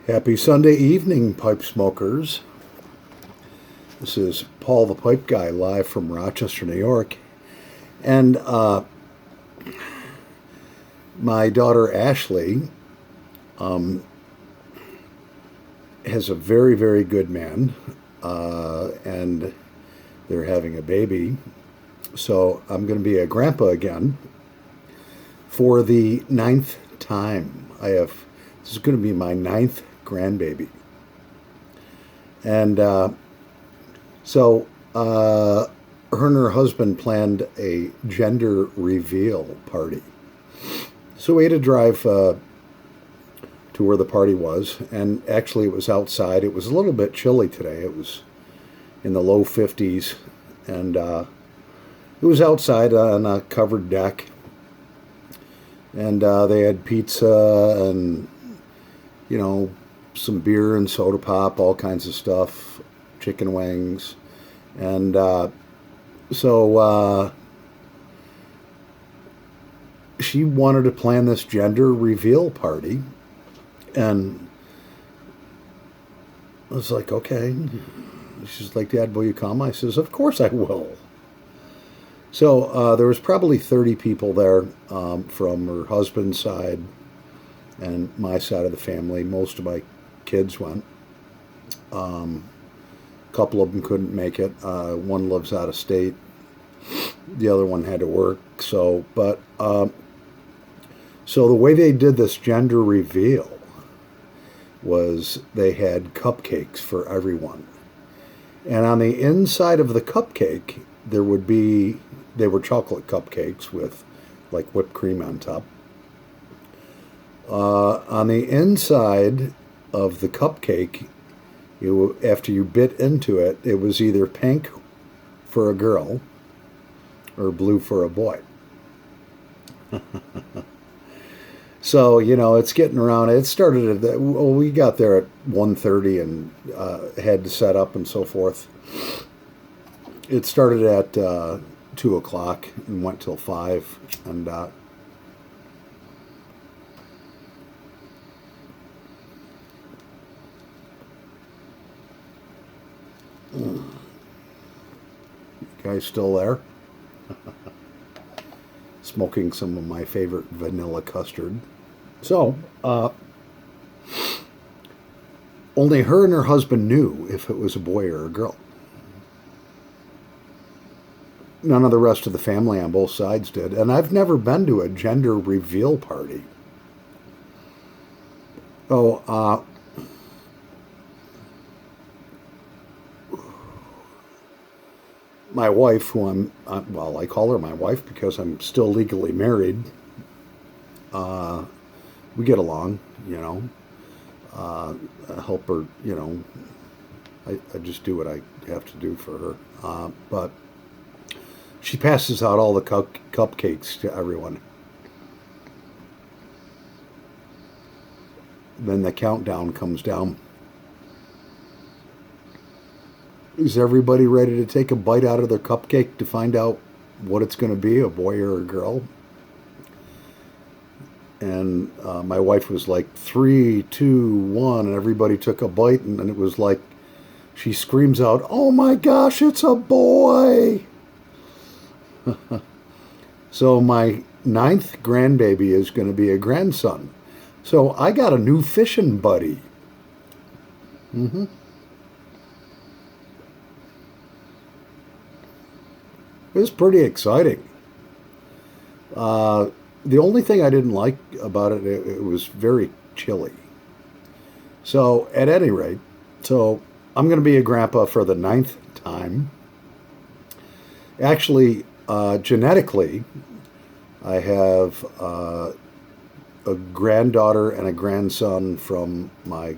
Happy Sunday evening, pipe smokers. This is Paul the Pipe Guy live from Rochester, New York. And my daughter Ashley has a very, very good man, and they're having a baby. So I'm going to be a grandpa again for the ninth time. This is going to be my ninth grandbaby. And her and her husband planned a gender reveal party. So we had to drive to where the party was, and actually it was outside. It was a little bit chilly today. It was in the low 50s, and it was outside on a covered deck. And they had pizza and, some beer and soda pop, all kinds of stuff, chicken wings. And she wanted to plan this gender reveal party. And I was like, okay. She's like, Dad, will you come? I says, of course I will. So there was probably 30 people there from her husband's side and my side of the family. Most of my kids went. A couple of them couldn't make it. One lives out of state. The other one had to work. So the way they did this gender reveal was they had cupcakes for everyone. And on the inside of the cupcake, they were chocolate cupcakes with like whipped cream on top. On the inside of the cupcake, after you bit into it, it was either pink for a girl or blue for a boy. So, it's getting around. It started we got there at 1:30 and had to set up and so forth. It started at 2 o'clock and went till 5. And you guys still there? Smoking some of my favorite vanilla custard. So, only her and her husband knew if it was a boy or a girl. None of the rest of the family on both sides did. And I've never been to a gender reveal party. My wife, who I call her my wife because I'm still legally married. We get along, I help her, I just do what I have to do for her. But she passes out all the cupcakes to everyone. Then the countdown comes down. Is everybody ready to take a bite out of their cupcake to find out what it's going to be, a boy or a girl? And my wife was like, 3, 2, 1, and everybody took a bite, and it was like, she screams out, oh my gosh, it's a boy! So my ninth grandbaby is going to be a grandson. So I got a new fishing buddy. It was pretty exciting. The only thing I didn't like about it, it was very chilly. So at any rate, I'm going to be a grandpa for the ninth time. Actually, genetically, I have a granddaughter and a grandson from my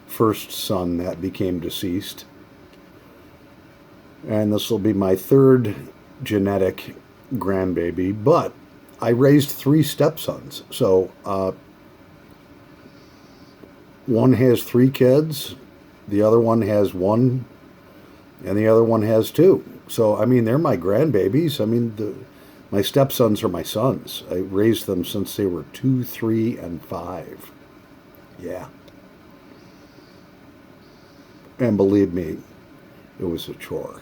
first son that became deceased. And this will be my third genetic grandbaby, but I raised 3 stepsons. So one has 3 kids, the other one has 1, and the other one has 2. So, they're my grandbabies. My stepsons are my sons. I raised them since they were 2, 3, and 5. Yeah. And believe me, it was a chore.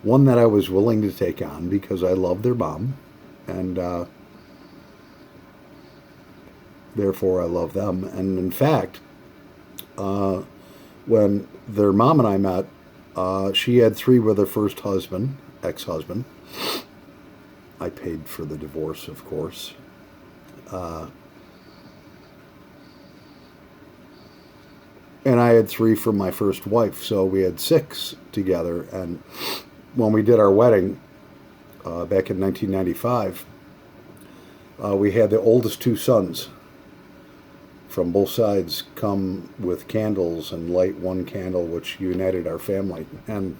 One that I was willing to take on because I love their mom, and therefore I love them. And in fact, when their mom and I met, she had 3 with her first husband, ex-husband. I paid for the divorce, of course. And I had 3 from my first wife, so we had 6 together. And when we did our wedding back in 1995, we had the oldest 2 sons from both sides come with candles and light one candle, which united our family. And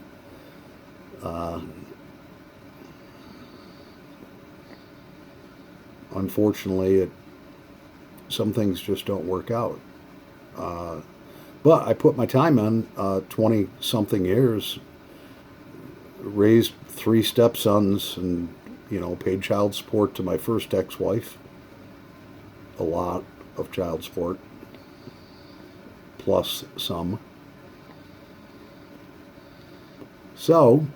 unfortunately, some things just don't work out. But I put my time in, 20-something years, raised 3 stepsons, and, paid child support to my first ex-wife. A lot of child support, plus some. So,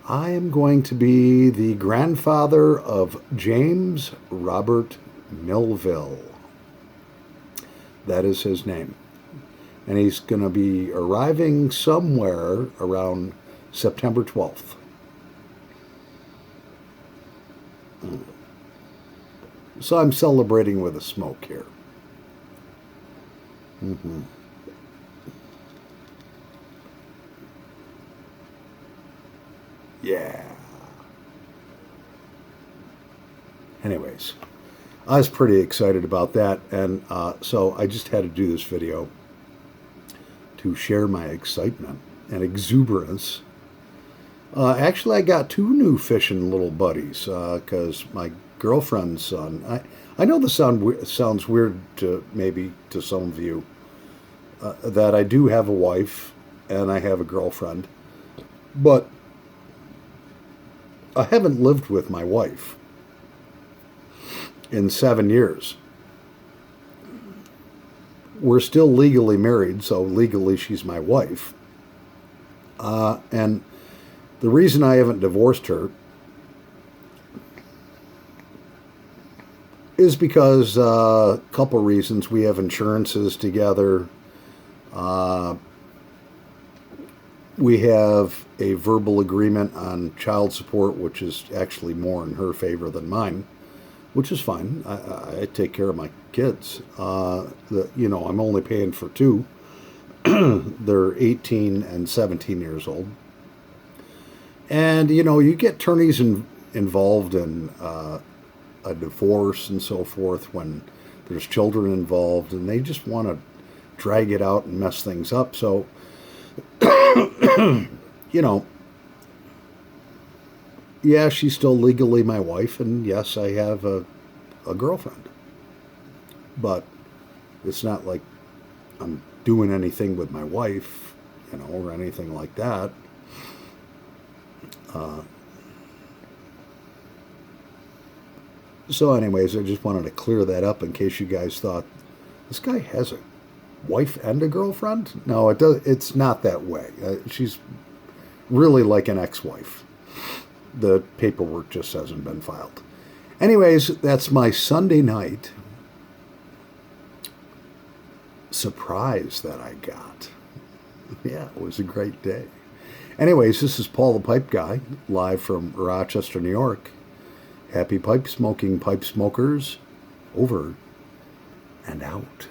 I am going to be the grandfather of James Robert Millville. That is his name. And he's going to be arriving somewhere around September 12th. So I'm celebrating with a smoke here. Mm-hmm. Yeah. Anyways, I was pretty excited about that, and so I just had to do this video to share my excitement and exuberance. Actually, I got 2 new fishing little buddies because my girlfriend's son. I know this sounds weird to maybe to some of you that I do have a wife and I have a girlfriend, but I haven't lived with my wife in 7 years. We're still legally married, so legally she's my wife. And the reason I haven't divorced her is because a couple reasons. We have insurances together. We have a verbal agreement on child support, which is actually more in her favor than mine, which is fine. I take care of my kids. I'm only paying for 2. They're 18 and 17 years old. And, you get attorneys involved in a divorce and so forth when there's children involved, and they just want to drag it out and mess things up. So, yeah, she's still legally my wife, and yes, I have a girlfriend. But it's not like I'm doing anything with my wife, or anything like that. So anyways, I just wanted to clear that up in case you guys thought, this guy has a wife and a girlfriend? No, it's not that way. She's really like an ex-wife. The paperwork just hasn't been filed. Anyways, that's my Sunday night surprise that I got. Yeah, it was a great day. Anyways, this is Paul the Pipe Guy, live from Rochester, New York. Happy pipe smoking, pipe smokers. Over and out.